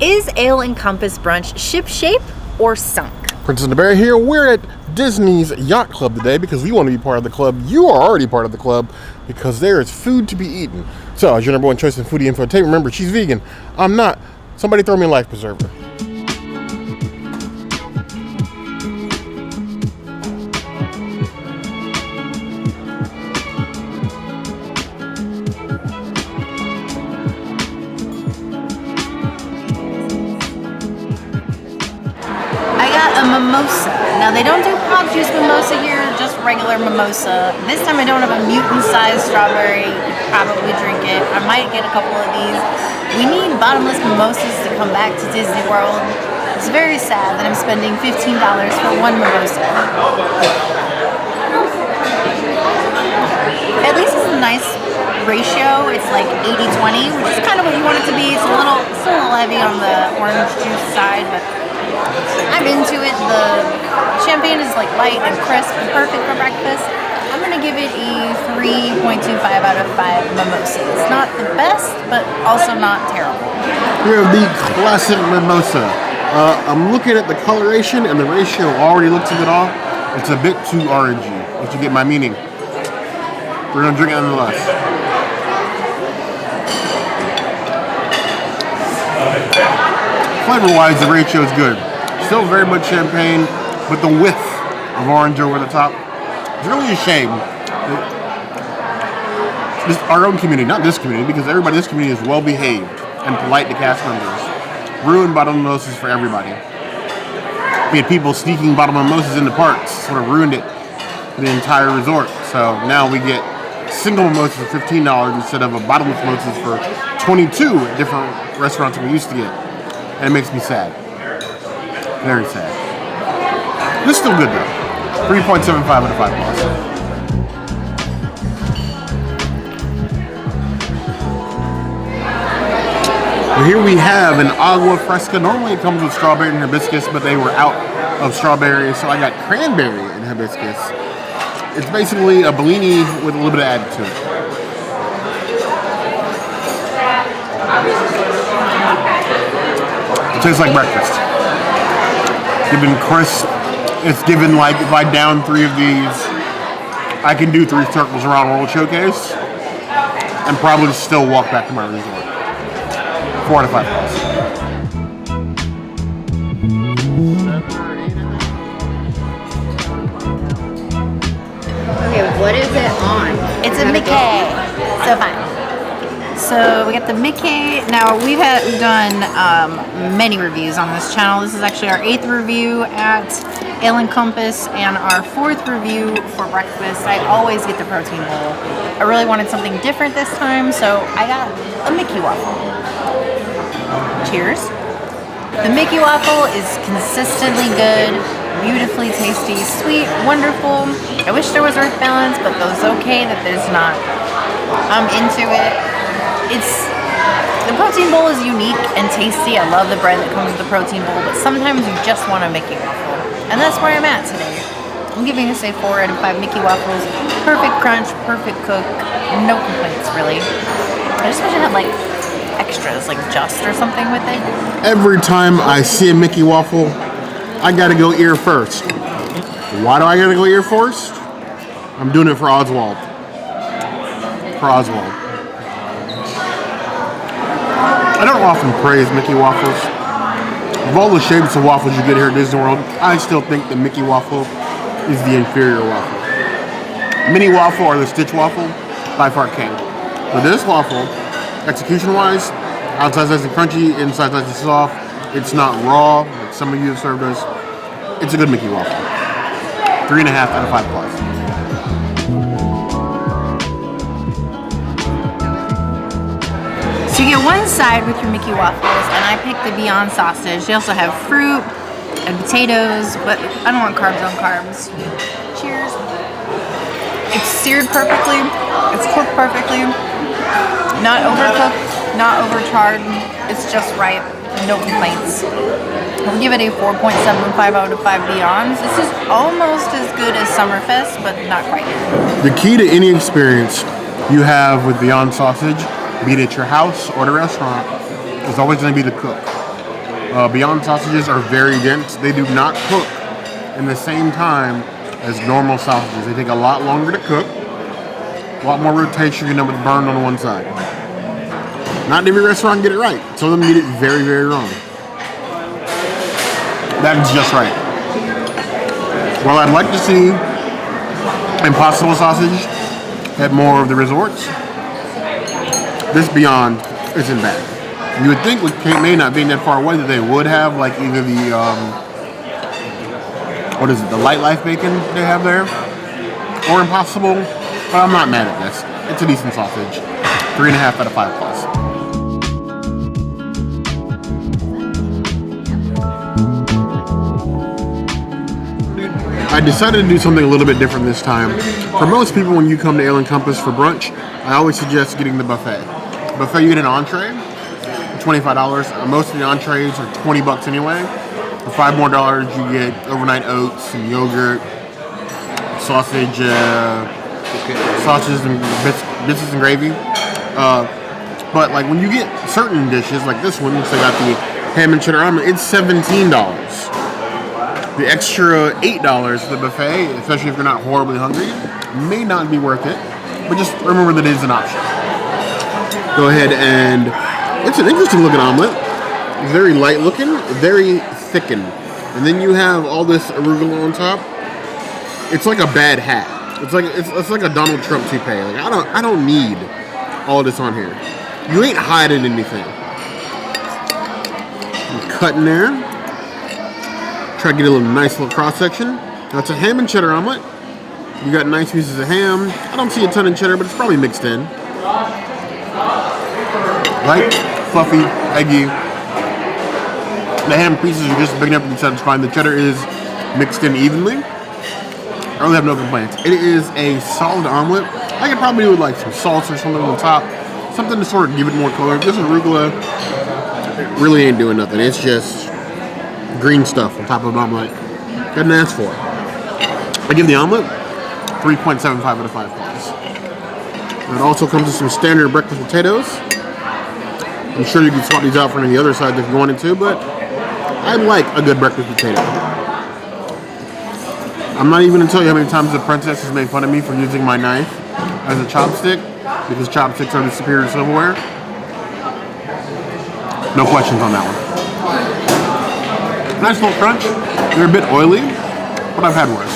Is Ale and Compass brunch ship-shape or sunk? Princess and the Bear here. We're at Disney's Yacht Club today because we want to be part of the club. You are already part of the club because there is food to be eaten. So, as your number one choice in foodie infotainment, remember, she's vegan. I'm not. Somebody throw me a life preserver. Mimosa. Now they don't do pop juice mimosa here, just regular mimosa. This time I don't have a mutant-sized strawberry. Probably drink it. I might get a couple of these. We need bottomless mimosas to come back to Disney World. It's very sad that I'm spending $15 for one mimosa. At least it's a nice ratio. It's like 80-20, which is kind of what you want it to be. It's a little heavy on the orange juice side, but I'm into it. The champagne is like light and crisp and perfect for breakfast. I'm gonna give it a 3.25 out of 5 mimosa. It's not the best, but also not terrible. We have the classic mimosa. I'm looking at the coloration and the ratio already looks a bit off. It's a bit too orangey, if you get my meaning. We're gonna drink it nonetheless. Flavor-wise, the ratio is good. Still very much champagne, but the width of orange over the top. It's really a shame. This, our own community, not this community, because everybody in this community is well-behaved and polite to cast members. Ruined bottle mimosas for everybody. We had people sneaking bottle mimosas into parks, sort of ruined it for the entire resort. So now we get single mimosas for $15 instead of a bottomless mimosas for $22 at different restaurants that we used to get. And it makes me sad. Very sad. This is still good though. 3.75 out of 5 plus. Well, here we have an Agua Fresca. Normally it comes with strawberry and hibiscus, but they were out of strawberry, so I got cranberry and hibiscus. It's basically a Bellini with a little bit of added to it. It tastes like breakfast. Given crisp, it's given like if I down 3 of these, I can do 3 circles around World Showcase and probably still walk back to my resort. 4 out of 5 plus. Okay, what is it on? It's a Mickey. So fine. So we got the Mickey. Now we've done many reviews on this channel. This is actually our 8th review at Ale and Compass and our 4th review for breakfast. I always get the protein bowl. I really wanted something different this time, so I got a Mickey waffle. Cheers. The Mickey waffle is consistently good, beautifully tasty, sweet, wonderful. I wish there was earth balance, but that's okay that there's not. I'm into it. The protein bowl is unique and tasty. I love the bread that comes with the protein bowl, but sometimes you just want a Mickey waffle. And that's where I'm at today. I'm giving this a 4 out of 5 Mickey waffles. Perfect crunch, perfect cook, no complaints really. I just wish I had like extras, like just or something with it. Every time I see a Mickey waffle, I gotta go ear first. Why do I gotta go ear first? I'm doing it for Oswald. For Oswald. I don't often praise Mickey waffles. Of all the shapes of waffles you get here at Disney World, I still think the Mickey waffle is the inferior waffle. Mini waffle or the stitch waffle, by far king. But this waffle, execution-wise, outside's nice and crunchy, inside's nice and soft. It's not raw, like some of you have served us. It's a good Mickey waffle. 3.5 out of 5 plus. So you get one side with your Mickey waffles, and I picked the Beyond sausage. They also have fruit and potatoes, but I don't want carbs on carbs. Cheers. It's seared perfectly. It's cooked perfectly. Not overcooked, not overcharred. It's just right. No complaints. I'll give it a 4.75 out of 5 Beyonds. This is almost as good as Summerfest, but not quite. The key to any experience you have with Beyond Sausage, be it at your house or the restaurant, is always going to be the cook. Beyond sausages are very dense. They do not cook in the same time as normal sausages. They take a lot longer to cook. A lot more rotation, you know, with burned on one side. Not every restaurant get it right. Some of them get it very, very wrong. That's just right. Well, I'd like to see Impossible sausage at more of the resorts. This Beyond isn't bad. You would think with Cape May not being that far away that they would have like either the what is it, the Light Life bacon they have there, or Impossible. But I'm not mad at this. It's a decent sausage. 3.5 out of 5 plus. I decided to do something a little bit different this time. For most people, when you come to Ale & Compass for brunch, I always suggest getting the buffet. Buffet, you get an entree, $25. Most of the entrees are $20 anyway. For $5 more, you get overnight oats and yogurt, sausage, sausages and biscuits and gravy. But like when you get certain dishes, like this one, so I got the ham and cheddar omelet, it's $17. The extra $8 for the buffet, especially if you're not horribly hungry, may not be worth it. But just remember that it is an option. Go ahead and it's an interesting looking omelet. Very light looking, very thickened. And then you have all this arugula on top. It's like a bad hat. It's like a Donald Trump toupee. Like I don't need all this on here. You ain't hiding anything. You cut in there. Try to get a nice little cross section. That's a ham and cheddar omelet. You got nice pieces of ham. I don't see a ton of cheddar, but it's probably mixed in. Light, fluffy, eggy. The ham pieces are just big enough to be satisfying. The cheddar is mixed in evenly. I really have no complaints. It is a solid omelet. I could probably do with like some salsa or something on top. Something to sort of give it more color. This arugula really ain't doing nothing. It's just green stuff on top of an omelet. Couldn't ask for it. I give the omelet 3.75 out of 5 points. It also comes with some standard breakfast potatoes. I'm sure you can swap these out for any other sides if you wanted to, but I like a good breakfast potato. I'm not even going to tell you how many times the princess has made fun of me for using my knife as a chopstick, because chopsticks are the superior silverware. No questions on that one. Nice little crunch. They're a bit oily, but I've had worse.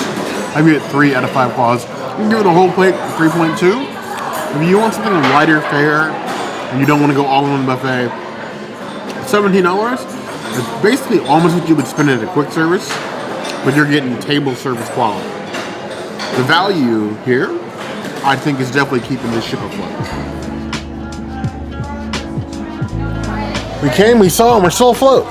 I give it 3 out of 5 claws. You can give it a whole plate 3.2. If you want something lighter fare and you don't want to go all in on the buffet, $17 is basically almost what you would spend at a quick service, but you're getting table service quality. The value here, I think, is definitely keeping this ship afloat. We came, we saw, and we're still afloat.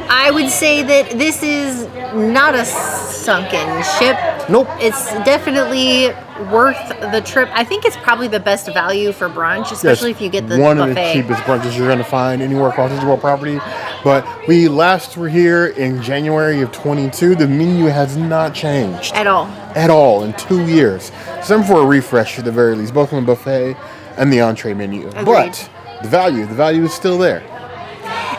I would say that this is not a sunken ship. Nope. It's definitely worth the trip. I think it's probably the best value for brunch, especially if you get the one buffet. of the cheapest brunches you're going to find anywhere across the world property. But we last were here in January of 22. The menu has not changed. At all. At all in 2 years. Some for a refresh at the very least, both on the buffet and the entree menu. Agreed. But the value is still there.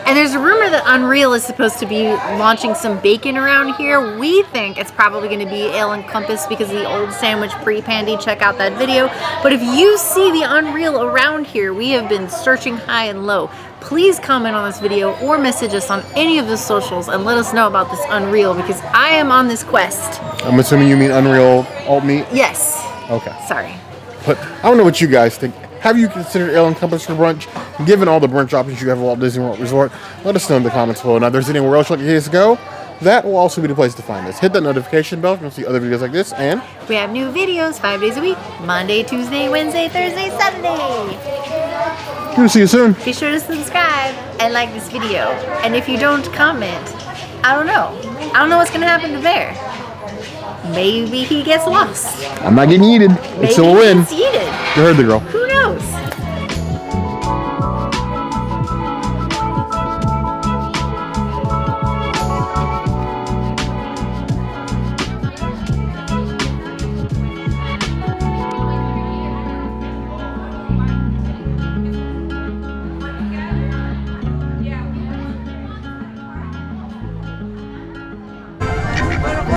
And there's a rumor that Unreal is supposed to be launching some bacon around here. We think it's probably going to be Ale & Compass because of the old sandwich pre-pandy. Check out that video. But if you see the Unreal around here, we have been searching high and low. Please comment on this video or message us on any of the socials and let us know about this Unreal, because I am on this quest. I'm assuming you mean Unreal alt meat? Yes. Okay. Sorry. But I don't know what you guys think. Have you considered Ale & Compass for brunch? Given all the brunch options you have at Walt Disney World Resort, let us know in the comments below. Now, if there's anywhere else you'd like to go, that will also be the place to find us. Hit that notification bell if you want to see other videos like this, and we have new videos 5 days a week: Monday, Tuesday, Wednesday, Thursday, Saturday. We'll see you soon. Be sure to subscribe and like this video. And if you don't comment, I don't know. I don't know what's going to happen to Bear. Maybe he gets lost. I'm not getting yeeted. It's still a win. Maybe he gets yeeted. You heard the girl. Who knows?